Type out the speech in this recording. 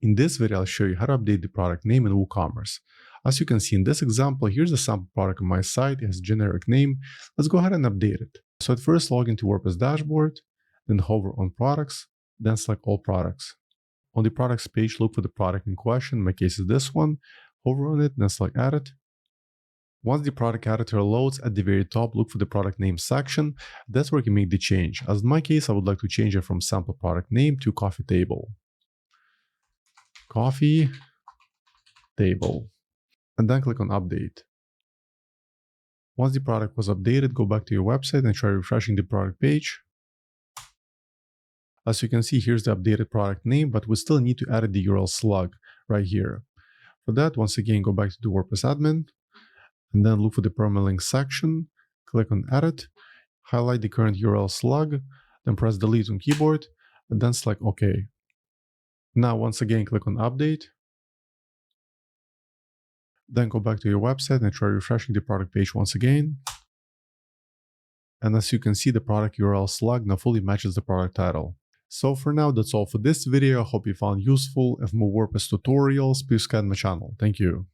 In this video, I'll show you how to update the product name in WooCommerce. As you can see in this example, here's a sample product on my site. It has a generic name. Let's go ahead and update it. So at first, log into WordPress dashboard, then hover on products, then select all products. On the products page, look for the product in question. In my case, is this one. Hover on it, then select edit. Once the product editor loads, at the very top, look for the product name section. That's where you can make the change. As in my case, I would like to change it from sample product name to coffee table. Coffee table. And then click on update. Once the product was updated, go back to your website and try refreshing the product page. As you can see, here's the updated product name, but we still need to edit the URL slug right here. For that, once again, go back to the WordPress admin, and then look for the permalink section, click on edit, highlight the current URL slug, then press delete on keyboard, and then select OK. Now, once again, click on update. Then go back to your website and try refreshing the product page once again. And as you can see, the product URL slug now fully matches the product title. So for now, that's all for this video. I hope you found useful. If more WordPress tutorials, please subscribe to my channel. Thank you.